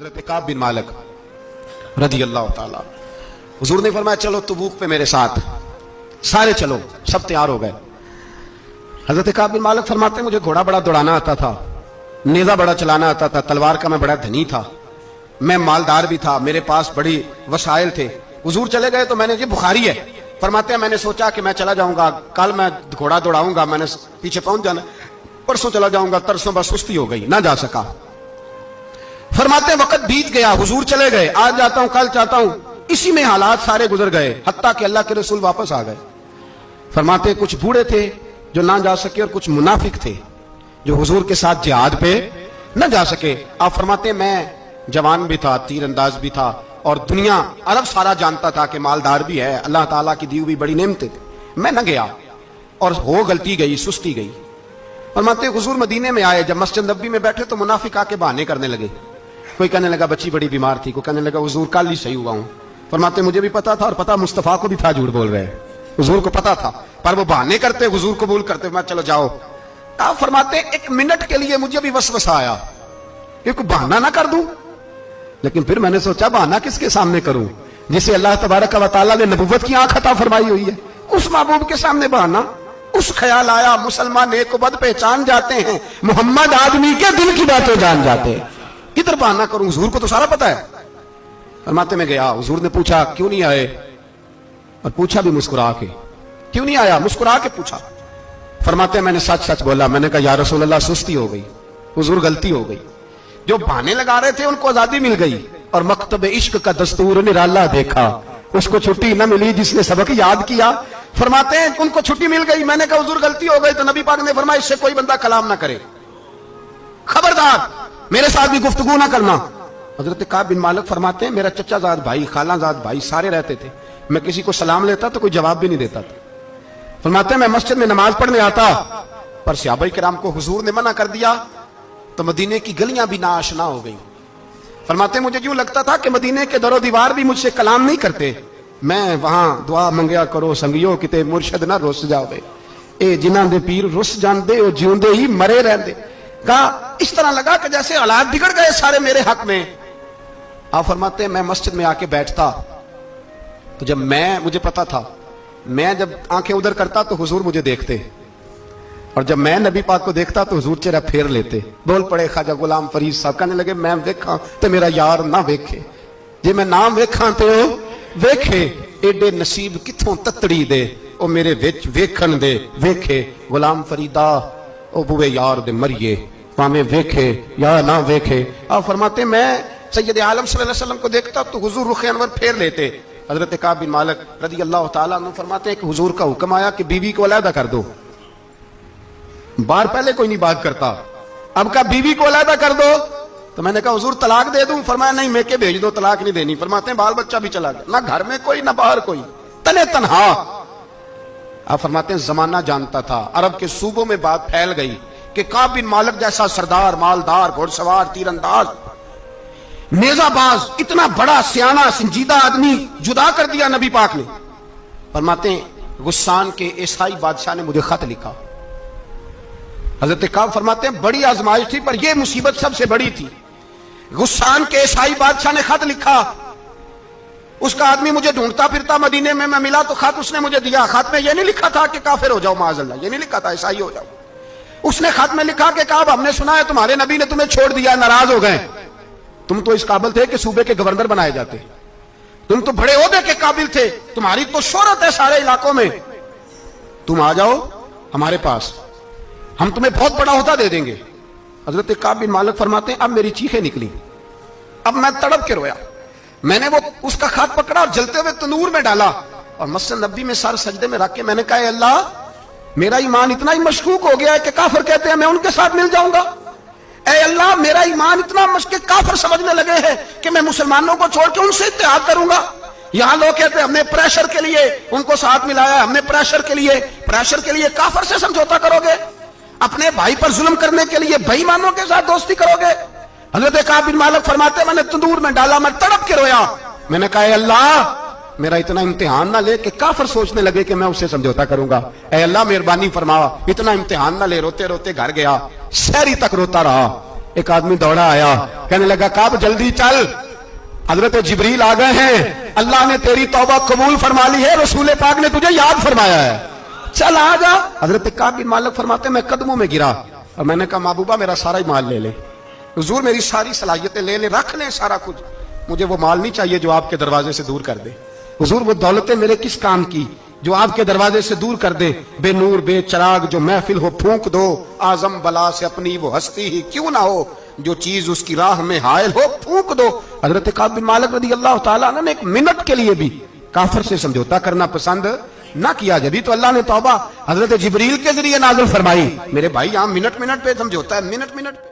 حضرت کعب بن مالک رضی اللہ تعالیٰ. حضور نے فرمایا چلو تبوک پہ میرے ساتھ, سارے چلو, سب تیار ہو گئے. حضرت کعب بن مالک فرماتے ہیں مجھے گھوڑا بڑا دوڑانا آتا تھا, نیزہ بڑا چلانا آتا تھا, تلوار کا میں بڑا دھنی تھا, میں مالدار بھی تھا, میرے پاس بڑی وسائل تھے. حضور چلے گئے تو میں نے, یہ بخاری ہے, فرماتے ہیں میں نے سوچا کہ میں چلا جاؤں گا, کل میں گھوڑا دوڑاؤں گا, میں نے پیچھے پہنچ جانا, پرسوں چلا جاؤں گا, ترسوں بس سستی ہو گئی, نہ جا سکا. فرماتے ہیں وقت بیت گیا, حضور چلے گئے, آج جاتا ہوں کل چاہتا ہوں, اسی میں حالات سارے گزر گئے, حتیٰ کہ اللہ کے رسول واپس آ گئے. فرماتے ہیں کچھ بوڑھے تھے جو نہ جا سکے, اور کچھ منافق تھے جو حضور کے ساتھ جہاد پہ نہ جا سکے. آپ فرماتے ہیں میں جوان بھی تھا, تیر انداز بھی تھا, اور دنیا عرب سارا جانتا تھا کہ مالدار بھی ہے, اللہ تعالیٰ کی دی ہوئی بڑی نعمتیں تھی. میں نہ گیا اور ہو غلطی گئی, سستی گئی. فرماتے ہیں حضور مدینے میں آئے, جب مسجد نبوی میں بیٹھے تو منافق آ کے بہانے کرنے لگے. کوئی کہنے لگا بچی بڑی بیمار تھی, کوئی کہنے لگا حضور کل ہی صحیح ہوا ہوں. فرماتے ہیں مجھے بھی پتا تھا, اور پتا مصطفیٰ کو بھی تھا جھوٹ بول رہے ہیں, حضور کو پتا تھا, پر وہ بہانے کرتے, حضور قبول کرتے. میں چلو جاؤ. آپ فرماتے ہیں ایک منٹ کے لیے مجھے بھی وسوسہ آیا کہ کوئی بہانہ نہ کر دوں, لیکن پھر میں نے سوچا بہانہ کس کے سامنے کروں جسے اللہ تبارک و تعالیٰ نے نبوت کی آنکھ عطا فرمائی ہوئی ہے, اس محبوب کے سامنے بہانہ. اس خیال آیا مسلمان نیک و بد پہچان جاتے ہیں, محمد آدمی کے دل کی باتیں جان جاتے ہیں, کدھر بہانہ کروں, حضور کو تو سارا پتا ہے. فرماتے میں گیا, حضور نے پوچھا کیوں نہیں آئے, اور پوچھا بھی مسکرا کے, کیوں نہیں آیا, مسکرا کے پوچھا. فرماتے ہیں میں نے سچ سچ بولا, میں نے کہا یا رسول اللہ سستی ہو گئی, حضور غلطی ہو گئی. جو بہانے لگا رہے تھے ان کو آزادی مل گئی, اور مکتب عشق کا دستور نرالا دیکھا, اس کو چھٹی نہ ملی جس نے سبق یاد کیا. فرماتے ہیں ان کو چھٹی مل گئی. میں نے کہا حضور غلطی ہو گئی, تو نبی پاک نے فرمایا اس سے کوئی بندہ کلام نہ کرے, خبردار میرے ساتھ بھی گفتگو نہ کرنا. حضرت کعب بن مالک فرماتے ہیں میرا چچا زاد بھائی, خالہ زاد بھائی سارے رہتے تھے, میں کسی کو سلام لیتا تو کوئی جواب بھی نہیں دیتا تھا. فرماتے ہیں میں مسجد میں نماز پڑھنے آتا, پر صحابہ کرام کو حضور نے منع کر دیا تو مدینے کی گلیاں بھی ناآشنا ہو گئی. فرماتے ہیں مجھے یوں لگتا تھا کہ مدینے کے در و دیوار بھی مجھ سے کلام نہیں کرتے. میں وہاں دعا منگیا کرو سنگیو کتے مرشد نہ رس جاوے, اے جنہاں دے پیر رس جاندے او جیوندے ہی مرے رہندے. کہا اس طرح لگا کہ جیسے حالات بگڑ گئے سارے میرے حق میں. آپ فرماتے ہیں میں مسجد میں آ کے بیٹھتا تو جب مجھے پتا تھا, میں جب آنکھیں ادھر کرتا تو حضور مجھے دیکھتے, اور جب میں نبی پاک کو دیکھتا تو حضور چہرہ پھیر لیتے. بول پڑے خواجہ غلام فرید صاحب, کہنے لگے میں ویکھاں تے میرا یار نہ ویکھے, جے میں نام ویکھاں تے او ویکھے, ایڈے نصیب کتھوں تتڑی دے او میرے وچ ویکھن دے ویکھے. غلام فریدا او بوے یار دے مریے, پاویں ویکھے یا نہ ویکھے. آپ فرماتے میں سید عالم صلی اللہ علیہ وسلم کو دیکھتا تو حضور رخ انور پھیر لیتے. حضرت کعب بن مالک رضی اللہ تعالیٰ عنہ فرماتے ہیں کہ حضور کا حکم آیا کہ بیوی کو علیحدہ کر دو. بار پہلے کوئی نہیں بات کرتا, اب کہا بیوی کو علیحدہ کر دو, تو میں نے کہا حضور طلاق دے دوں. فرمایا نہیں میں کے بھیج دو, طلاق نہیں دینی. فرماتے ہیں بال بچہ بھی چلا گیا, نہ گھر میں کوئی نہ باہر کوئی, تنے تنہا. آپ فرماتے ہیں زمانہ جانتا تھا, عرب کے صوبوں میں بات پھیل گئی کہ کعب بن مالک جیسا سردار, مالدار, گھوڑ سوار, تیر انداز, نیزہ باز, اتنا بڑا سیانہ سنجیدہ آدمی جدا کر دیا نبی پاک نے. فرماتے ہیں غسان کے عیسائی بادشاہ نے مجھے خط لکھا. حضرت کعب فرماتے ہیں بڑی آزمائش تھی, پر یہ مصیبت سب سے بڑی تھی. غسان کے عیسائی بادشاہ نے خط لکھا, اس کا آدمی مجھے ڈھونڈتا پھرتا مدینے میں ملا تو خط اس نے مجھے دیا. خط میں یہ نہیں لکھا تھا کہ کافر ہو جاؤ معاذ اللہ, یہ نہیں لکھا تھا عیسائی ہو جاؤ. اس نے خط میں لکھا کہ کعب ہم نے سنا ہے تمہارے نبی نے تمہیں چھوڑ دیا, ناراض ہو گئے. تم تو اس قابل تھے کہ صوبے کے گورنر بنائے جاتے, تم تو بڑے عہدے کے قابل تھے, تمہاری تو شہرت ہے سارے علاقوں میں, تم آ جاؤ ہمارے پاس, ہم تمہیں بہت بڑا عہدہ دے دیں گے. حضرت کعب بن مالک فرماتے ہیں اب میری چیخیں نکلی, اب میں تڑپ کے رویا. میں نے وہ اس کا خط پکڑا اور جلتے ہوئے تنور میں ڈالا, اور مسجد نبوی میں سر سجدے میں رکھ کے میں نے کہا اے اللہ میرا ایمان اتنا ہی مشکوک ہو گیا ہے کہ کافر کہتے ہیں میں ان کے ساتھ مل جاؤں گا. اے اللہ میرا ایمان اتنا مشکوک, کافر سمجھنے لگے ہیں کہ میں مسلمانوں کو چھوڑ کے ان سے اتحاد کروں گا. یہاں لوگ کہتے ہیں ہم نے پریشر کے لیے ان کو ساتھ ملایا, ہم نے پریشر کے لیے کافر سے سمجھوتا کرو گے, اپنے بھائی پر ظلم کرنے کے لیے بے ایمانوں کے ساتھ دوستی کرو گے. حضرت کعب بن مالک فرماتے میں نے تندور میں ڈالا, میں تڑپ کے رویا. میں نے کہا اے اللہ میرا اتنا امتحان نہ لے کہ کافر سوچنے لگے کہ میں اس سے سمجھوتا کروں گا. اے اللہ مہربانی فرما, اتنا امتحان نہ لے. روتے روتے گھر گیا, سحری تک روتا رہا. ایک آدمی دوڑا آیا, کہنے لگا کعب جلدی چل, حضرت جبریل آ گئے ہیں, اللہ نے تیری توبہ قبول فرما لی ہے, رسول پاک نے تجھے یاد فرمایا ہے, چل آ جا. حضرت کعب بن مالک فرماتے ہیں میں قدموں میں گرا اور میں نے کہا محبوبہ میرا سارا ہی مال لے لے, حضور میری ساری صلاحیتیں لے لیں, رکھ لیں سارا کچھ, مجھے وہ مال نہیں چاہیے جو آپ کے دروازے سے دور کر دے. حضور وہ دولتیں میرے کس کام کی جو آپ کے دروازے سے دور کر دے, بے نور بے چراغ جو محفل ہو پھونک دو, اعظم بلا سے اپنی وہ ہستی ہی کیوں نہ ہو, جو چیز اس کی راہ میں حائل ہو پھونک دو. حضرت کعب بن مالک رضی اللہ تعالیٰ عنہ نے ایک منٹ کے لیے بھی کافر سے سمجھوتا کرنا پسند نہ کیا. جبھی تو اللہ نے توبہ حضرت جبریل کے ذریعے نازل فرمائی. میرے بھائی یہاں منٹ پہ سمجھوتا ہے, منٹ پہ